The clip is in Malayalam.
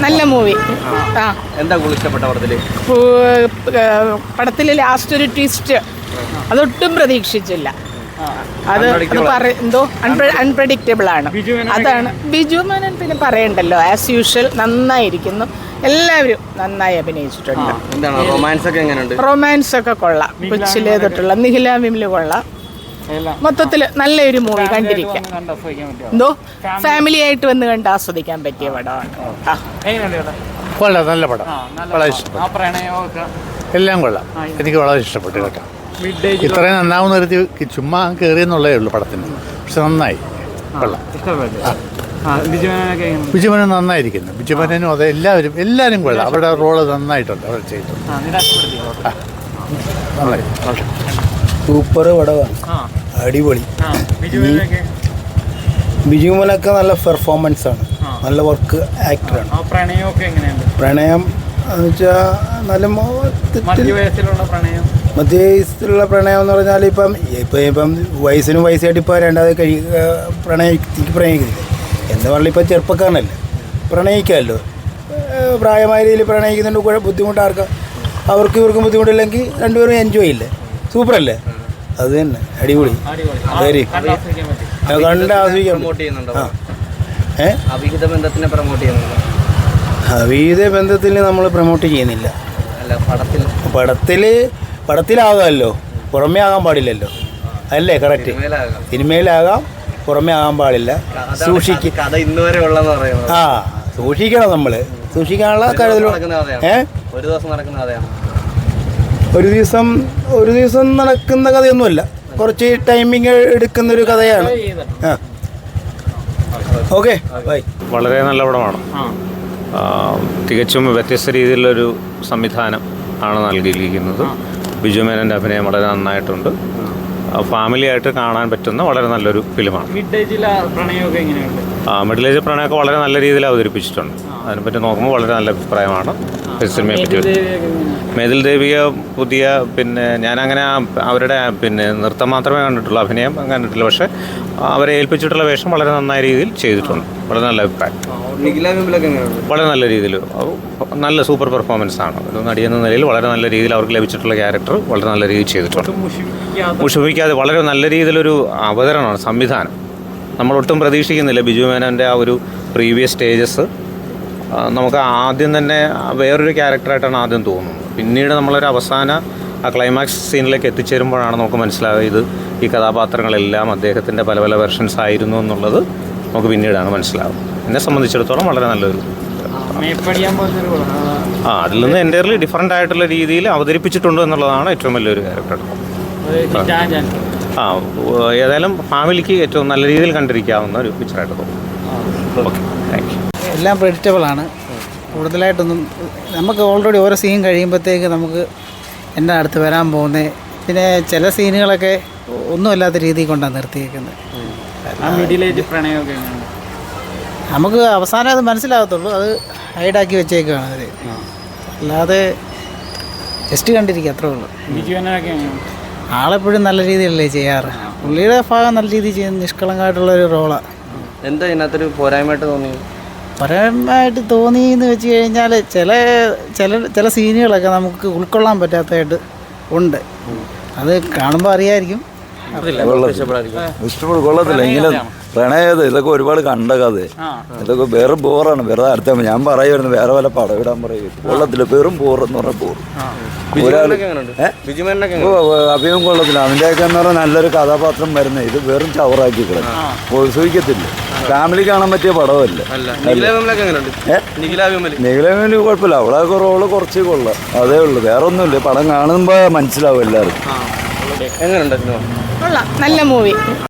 നല്ല മൂവി. എന്താ ഇഷ്ടപ്പെട്ട പടത്തിലെ ലാസ്റ്റ് ഒരു ട്വിസ്റ്റ് അതൊട്ടും പ്രതീക്ഷിച്ചില്ല. അത് എന്തോ അൺപ്രഡിക്റ്റബിൾ ആണ്. അതാണ് ബിജു മേനോൻ. പിന്നെ പറയണ്ടല്ലോ, ആസ് യൂഷ്വൽ നന്നായിരിക്കുന്നു. എല്ലാവരും നന്നായി അഭിനയിച്ചിട്ടുണ്ട്. റൊമാൻസ് ഒക്കെ കൊള്ളാം. കൊച്ചിലെ തൊട്ടുള്ള നിഖില വിമല് കൊള്ളാം. മൊത്തത്തിൽ നല്ലൊരു മൂവി കണ്ടിരിക്കാം. എന്തോ ഫാമിലി ആയിട്ട് വന്ന് കണ്ട് ആസ്വദിക്കാൻ പറ്റിയ പടമാണ്. കൊള്ളാം, നല്ല പടം, വളരെ ഇഷ്ടപ്പെട്ടു. എല്ലാം കൊള്ളാം, എനിക്ക് വളരെ ഇഷ്ടപ്പെട്ടു കേട്ടോ. ഇത്രയും നന്നാവുന്ന ഒരു ചുമ്മാ കയറിയെന്നുള്ളതേ ഉള്ളൂ പടത്തിന്, പക്ഷെ നന്നായി, കൊള്ളാം. ബിജുമേനോൻ നന്നായിരിക്കുന്നു. ബിജുമേനോനും അതെ, എല്ലാവരും കൊള്ളാം. അവരുടെ റോള് നന്നായിട്ടുണ്ട്, അവർ ചെയ്തിട്ടുണ്ട്. നന്നായി, സൂപ്പർ പടമാണ്, അടിപൊളി. ബിജുമോനൊക്കെ നല്ല പെർഫോമൻസ് ആണ്, നല്ല വർക്ക് ആക്ടറാണ്. പ്രണയം എന്ന് വെച്ചാൽ നല്ല മധ്യവയസ്സിലുള്ള പ്രണയം എന്ന് പറഞ്ഞാൽ ഇപ്പം വയസ്സിനും വയസ്സായിട്ട് ഇപ്പോൾ രണ്ടാമത് പ്രണയിക്കുന്നില്ല എന്ന് പറഞ്ഞാൽ ഇപ്പം ചെറുപ്പക്കാരനല്ലേ, പ്രണയിക്കാമല്ലോ. പ്രായമായ രീതിയിൽ പ്രണയിക്കുന്നുണ്ട്, ബുദ്ധിമുട്ടാർക്കാം. അവർക്കും ഇവർക്കും ബുദ്ധിമുട്ടില്ലെങ്കിൽ രണ്ടുപേരും എൻജോയ് ഇല്ലേ, സൂപ്പറല്ലേ? അത് തന്നെ, അടിപൊളി, വെരി കണ്ട് ആസ്വദിക്കാൻ. അവിഹിത ബന്ധത്തിൽ നമ്മൾ പ്രൊമോട്ട് ചെയ്യുന്നില്ല. പടത്തിലാകാമല്ലോ, പുറമേ ആകാൻ പാടില്ലല്ലോ, അല്ലേ? കറക്റ്റ്. സിനിമയിലാകാം, പുറമേ ആകാൻ പാടില്ല. സൂക്ഷിക്കണം, നമ്മൾ സൂക്ഷിക്കാനുള്ള കരുതലും. ഒരു ദിവസം നടക്കുന്ന കഥയൊന്നുമല്ല, കുറച്ച് ടൈമിങ് എടുക്കുന്നൊരു കഥയാണ്. Okay, bye. വളരെ നല്ല പടമാണ്. തികച്ചും വ്യത്യസ്ത രീതിയിലുള്ളൊരു സംവിധാനം ആണ് നൽകിയിരിക്കുന്നത്. ബിജു മേനോൻ്റെ അഭിനയം വളരെ നന്നായിട്ടുണ്ട്. ഫാമിലി ആയിട്ട് കാണാൻ പറ്റുന്ന വളരെ നല്ലൊരു ഫിലിമാണ്. മിഡിൽ ഏജ് പ്രണയമൊക്കെ വളരെ നല്ല രീതിയിൽ അവതരിപ്പിച്ചിട്ടുണ്ട്. അതിനെപ്പറ്റി നോക്കുമ്പോൾ വളരെ നല്ല അഭിപ്രായമാണ് സിനിമയെ പറ്റി. മേതിൽ ദേവിക പുതിയ, പിന്നെ ഞാനങ്ങനെ അവരുടെ നൃത്തം മാത്രമേ കണ്ടിട്ടുള്ളൂ, അഭിനയം കണ്ടിട്ടില്ല. പക്ഷേ അവരെ ഏൽപ്പിച്ചിട്ടുള്ള വേഷം വളരെ നന്നായ രീതിയിൽ ചെയ്തിട്ടുണ്ട്. വളരെ നല്ല അഭിപ്രായം. വളരെ നല്ല രീതിയിൽ, നല്ല സൂപ്പർ പെർഫോമൻസ് ആണ്. ഒരു നടിയെന്ന നിലയിൽ വളരെ നല്ല രീതിയിൽ അവർക്ക് ലഭിച്ചിട്ടുള്ള ക്യാരക്ടർ വളരെ നല്ല രീതിയിൽ ചെയ്തിട്ടുണ്ട്. മുഷിപ്പിക്കാതെ വളരെ നല്ല രീതിയിലൊരു അവതരണമാണ്, സംവിധാനം. നമ്മളൊട്ടും പ്രതീക്ഷിക്കുന്നില്ല ബിജു മേനോൻ്റെ ആ ഒരു പ്രീവിയസ് സ്റ്റേജസ്. നമുക്ക് ആദ്യം തന്നെ വേറൊരു ക്യാരക്ടറായിട്ടാണ് ആദ്യം തോന്നുന്നത്. പിന്നീട് നമ്മളൊരു അവസാന ആ ക്ലൈമാക്സ് സീനിലേക്ക് എത്തിച്ചേരുമ്പോഴാണ് നമുക്ക് മനസ്സിലാവുക ഈ കഥാപാത്രങ്ങളെല്ലാം അദ്ദേഹത്തിൻ്റെ പല പല വെർഷൻസ് ആയിരുന്നു എന്നുള്ളത് നമുക്ക് പിന്നീടാണ് മനസ്സിലാവുന്നത്. എന്നെ സംബന്ധിച്ചിടത്തോളം വളരെ നല്ലൊരു അതിൽ നിന്ന് എൻ്റയർലി ഡിഫറൻ്റ് ആയിട്ടുള്ള രീതിയിൽ അവതരിപ്പിച്ചിട്ടുണ്ട് എന്നുള്ളതാണ് ഏറ്റവും വലിയൊരു ക്യാരക്ടർ. ഏതായാലും ഫാമിലിക്ക് ഏറ്റവും നല്ല രീതിയിൽ കണ്ടിരിക്കാവുന്ന ഒരു പിക്ചറായിട്ട് തോന്നുന്നു. Okay, thank you. എല്ലാം പ്രെഡിക്റ്റബിൾ ആണ്. കൂടുതലായിട്ടൊന്നും നമുക്ക് ഓൾറെഡി ഓരോ സീൻ കഴിയുമ്പോഴത്തേക്ക് നമുക്ക് എന്നാ അടുത്ത് വരാൻ പോകുന്നത്. പിന്നെ ചില സീനുകളൊക്കെ ഒന്നുമല്ലാത്ത രീതിയിൽ കൊണ്ടാണ് നിർത്തിയേക്കുന്നത്. നമുക്ക് അവസാനം അത് മനസ്സിലാകത്തുള്ളൂ, അത് ഹൈഡാക്കി വെച്ചേക്കുകയാണ് അവർ. അല്ലാതെ ജസ്റ്റ് കണ്ടിരിക്കുക, അത്രേ ഉള്ളൂ. ആളെപ്പോഴും നല്ല രീതിയിലല്ലേ ചെയ്യാറ്. പുള്ളിയുടെ ഭാഗം നല്ല രീതിയിൽ ചെയ്യുന്ന നിഷ്കളങ്കമായിട്ടുള്ളൊരു റോളാണ്. എന്താ ഇതിനകത്തൊരു പോരായ്മയായിട്ട് തോന്നി? പരമായിട്ട് തോന്നിയെന്ന് വെച്ച് കഴിഞ്ഞാൽ ചില സീനുകളൊക്കെ നമുക്ക് ഉൾക്കൊള്ളാൻ പറ്റാത്തതായിട്ട് ഉണ്ട്. അത് കാണുമ്പോൾ അറിയായിരിക്കും. കൊള്ളത്തില്ല ഇങ്ങനെ പ്രണയത് ഇതൊക്കെ ഒരുപാട് കണ്ട കഥ. ഇതൊക്കെ വെറും ബോറാണ്. വെറുതെ അടുത്ത ഞാൻ പറയുമായിരുന്നു വേറെ വല്ല പടം ഇടാൻ പറയും. കൊള്ളത്തില്ല, വെറും ബോറെന്ന് പറഞ്ഞാൽ ബോർ. അഭിമുഖം കൊള്ളത്തില്ല. അവൻ്റെയൊക്കെ എന്ന് പറഞ്ഞാൽ നല്ലൊരു കഥാപാത്രം വരുന്നത്, ഇത് വെറും ചവറാക്കി കളഞ്ഞു. സൂചിക്കത്തില്ല. ഫാമിലി കാണാൻ പറ്റിയ പടമല്ല. നിഖിലവിമല് കുഴപ്പമില്ല, അവളൊക്കെ റോള് കുറച്ച് കൊള്ളാം, അതേ ഉള്ളൂ. വേറെ ഒന്നുമില്ല. പടം കാണുമ്പോൾ മനസ്സിലാവും എല്ലാവർക്കും. നല്ല മൂവി.